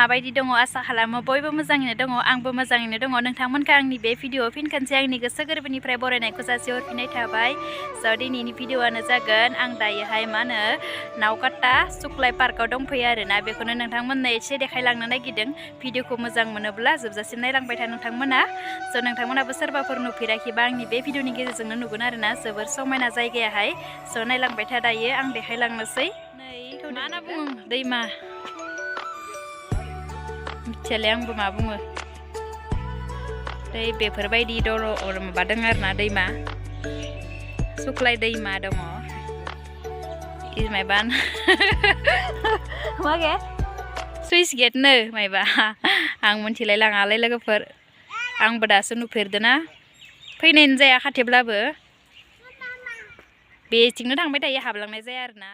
माबायदि दङ आसा खालामो बयबो मोजाङैनो दङ आंबो मोजाङैनो दङ नोंथांमोनखौ आंनि बे भिडिअ फिन खनसे आंनि गोसो गोरबोनिफ्राय बरायनायखौ जासिहरफिननाय थाबाय स' दिनैनि भिडिअआनो जागोन आं दायोहाय मा होनो नावकाटा सुक्लाय पार्कआव दंफैयो आरोना बेखौनो नोंथांमोननो एसे देखायलांनो नागिरदों भिडिअखौ मोजां मोनोब्ला जोबजासिम नायलांबाय था नोंथांमोना स' नोंथांमोनाबो सोरबाफोर नुफेराखैबा आंनि बे भिडिअनि गेजेरजोंनो नुगोन आरोना जोबोर समायना जायगायाहाय स' नायलांबाय था दायो आं देखायलांनोसै नै मा होनना बुङो दैमा मिथियालै आंबो मा बुङो दै बेफोरबायदि दर माबा दङ आरोना दैमा सुक्लाय दैमा दङ मायबा मागे सुइस गेटनो मायबा आं मिथिलाय लाङालै लोगोफोर आंबो दासो नुफेरदोंना फैनायानो जाया खाथिब्लाबो बेथिंनो थांबाय थायो हाबलांनाय जाया आरोना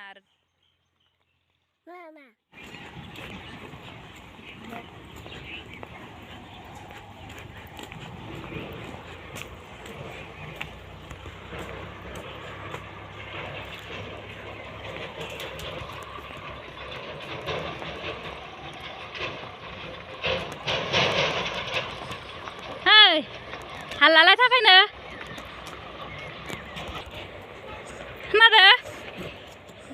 हालालाय थाखायनो खोनादों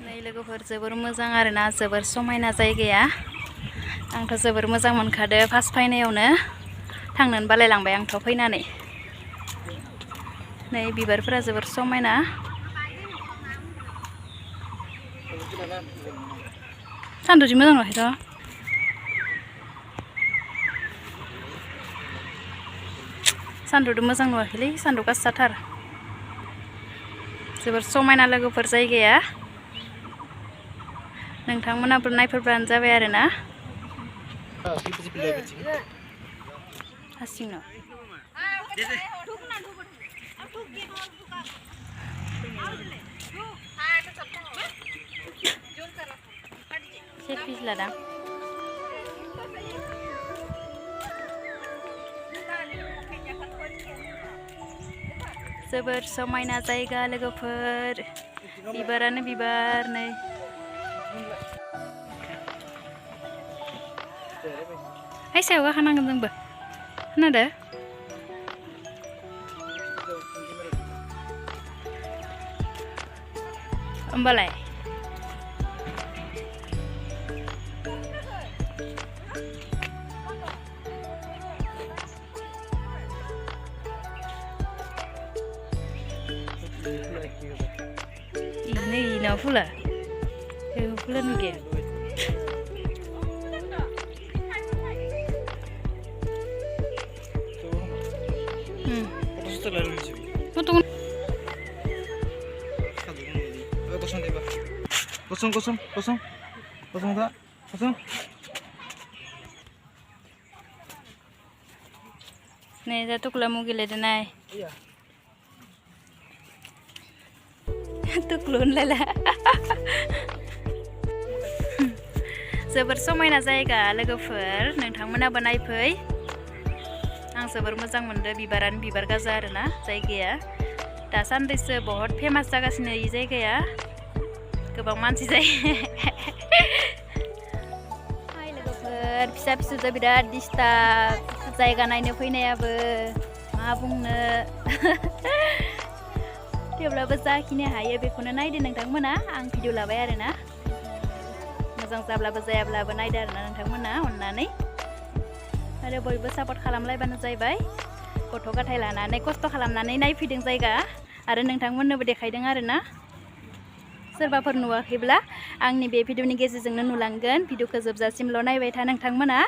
नै लोगोफोर जोबोर मोजां आरोना जोबोर समायना जायगाया आंथ' जोबोर मोजां मोनखादो फार्स्ट फैनायावनो थांनोनो बालायलांबाय आंथ' फैनानै नै बिबारफोरा जोबोर समायना सानदुं मोजां नुवाखैथ' सानदुंजों मोजां नुवाखैलै सानदुं गोसाथार जोबोर समायना लोगोफोर जायगाया नोंथांमोनाबो नायफैब्लानो जाबाय आरोना हासिंनो सेल्फि लादां जोबोर समायना जायगा लोगोफोर बिबारानो बिबार नै सायाव गाखोनांगोन जोंबो खोनादों होमबालाय ini ina pula pula nih potong kosong tak kosong nih jatuh kelamu gile denai iya tuklun lala जोबोर समायना जायगा लोगोफोर नोंथांमोनाबो नायफै आं जोबोर मोजां मोनदों बिबारानो बिबार गाजा आरोना जायगाया दासान्दिसो बहुत फेमास जागासिनो ई जायगाया गोबां मानसि जायो हाय लोगोफोर फिसा फिसौजों बिराद डिस्टार्ब जायगा नायनो फैनायाबो मा बुंनो थेवब्लाबो जाखिनि हायो बेखौनो नायदो नोंथांमोना आं भिडिअ लाबाय आरोना मोजां जाब्लाबो जायाब्लाबो नायदो आरोना नोंथांमोना अननानै आरो बयबो सापर्ट खालामलायबानो जाबाय गथ' गथाय लानानै खस्थ' खालामनानै नायफैदों जायगा आरो नोंथांमोननोबो देखायदों आरोना सोरबाफोर नुवाखैब्ला आंनि बे भिडिअनि गेजेरजोंनो नुलांगोन भिडिअखौ जोबजासिमल' नायबाय था नोंथांमोना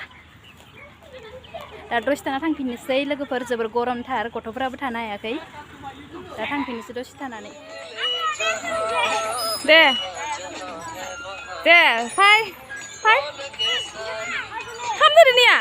दा दसे थाना थांफिननोसै लोगोफोर जोबोर गरमथार गथ'फोराबो थानो हायाखै दा थांफिननोसै दसे थानानै दे फाय खामदो निया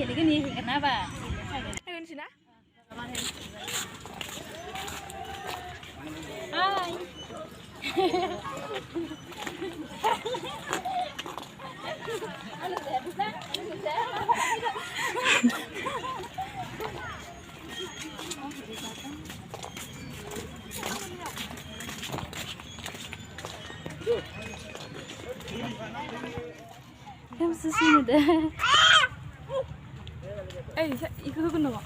गेलेगोन nih kenapa? Ayo sini. Hai. Kamu sini deh. Ikut ke nama?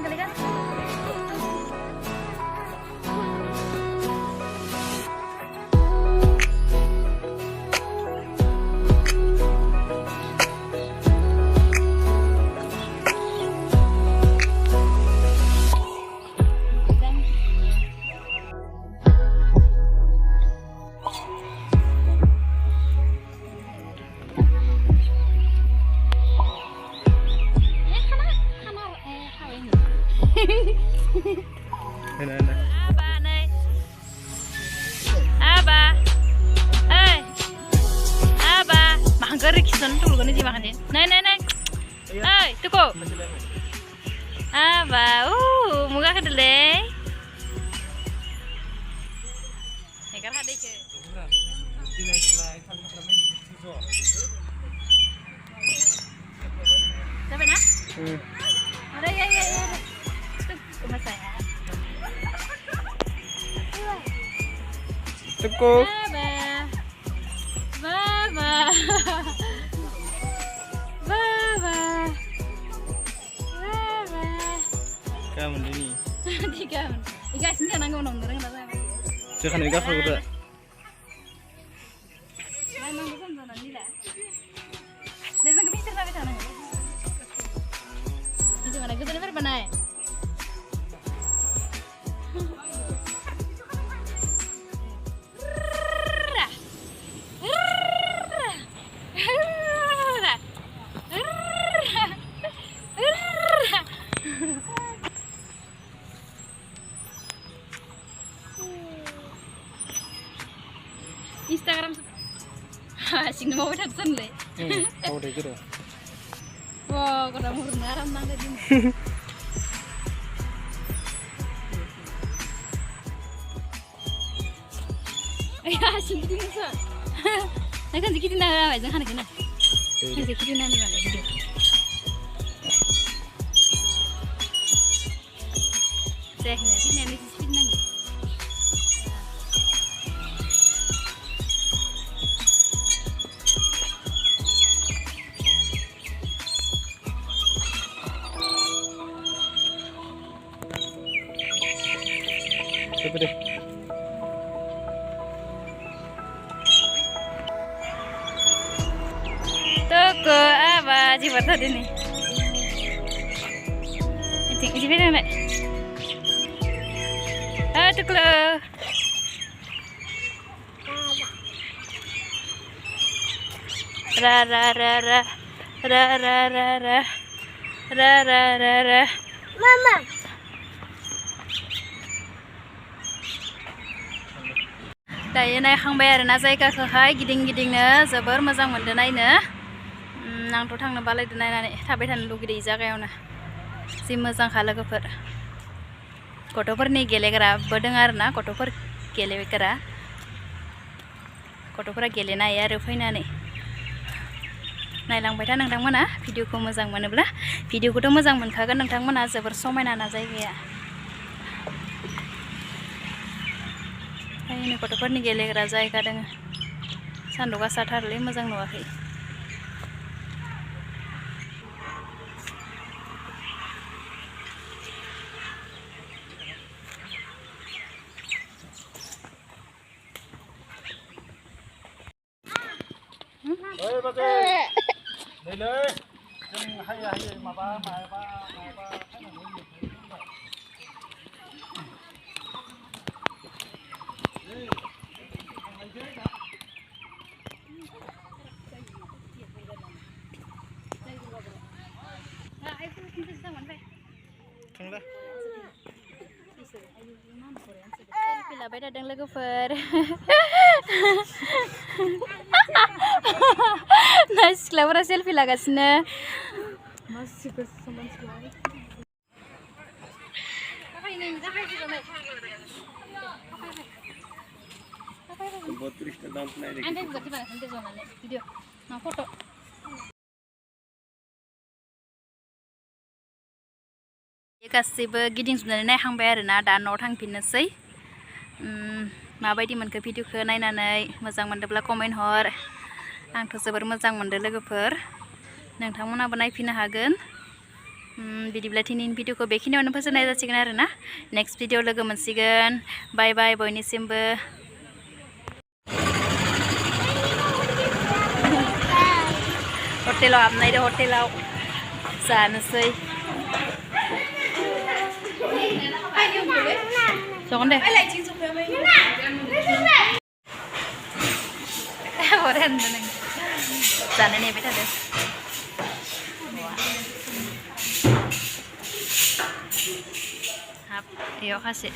Gelikan. Abah nih. Abah. Hei. Abah. Makan kari kisan tuh lu nih makan ini. Neng. Hei, tuh kok. Abah. Muka kedelai. Nekar hade ke. Sampai na? Ada ya. Rumah saya. Tuku. Baba. Kamu ini. Tiga. Iga sini kan nggak nongkrong nggak tahu. Jangan iga kalau udah. Nggak nongkrong nanti lah. Dari mana bisa sampai sana? Itu mana? Kita dapat mana? Instagram sing mau datang le. Kau deh gitu. Wow, kau dah mau beneran nang tadi. Ya, sing gitu masa. Nah kan sedikit nang aja kan kena. Kan sedikit nang mana gitu. Sini nih sedikit nang. Coba deh. Toko apa jibat tadi nih? Ini beda nggak? Toko. Ra. Mama. Dayo नायखांबाय आरोना जायगाखौहाय गिदिंनो जोबोर मोजां मोनदों नायनो आंथ' थांनो बालायदों नायनानै थाबाय थानो लुगैदों ई जायगायावनो जि मोजांखा लोगोफोर गथ'फोरनि गेलेग्राबो दङ आरोना गथ'फोर गेलेग्रा गथ'फोरा गेलेनो हायो आरो फैनानै नायलांबाय था नोंथांमोना भिडिअखौ मोजां मोनोब्ला भिडिअखौथ' मोजां मोनखागोन नोंथांमोना जोबोर समायना ना जायगाया ini गथ'फोरनि गेलेग्रा जायगा दङ सान्दुं गोसाथारलै मोजां नुवाखै लाबाय थादों लोगोफोर नाय सिख्लाफोरा सेलफि लागासिनो मासिखौ समानसिखौ गासैबो गिदिंजोबनानै नायखांबाय आरोना दा न'आव थांफिननोसै माबायदि मोनखो भिडिअखौ नायनानै मोजां मोनदोंब्ला कमेन्ट हर आंथ' जोबोर मोजां मोनदों लोगोफोर नोंथांमोनाबो नायफिननो हागोन बिदिब्ला दिनैनि भिडिअखौ बेखिनियावनो फोजोबनाय जासिगोन आरोना नेक्स्ट भिडिअ लोगो मोनसिगोन बाय बाय बयनिसिमबो हटेलाव हाबनाय दे हटेलाव जानोसै जगन दे जानो नेबाय थादो हाब बेयाव खासे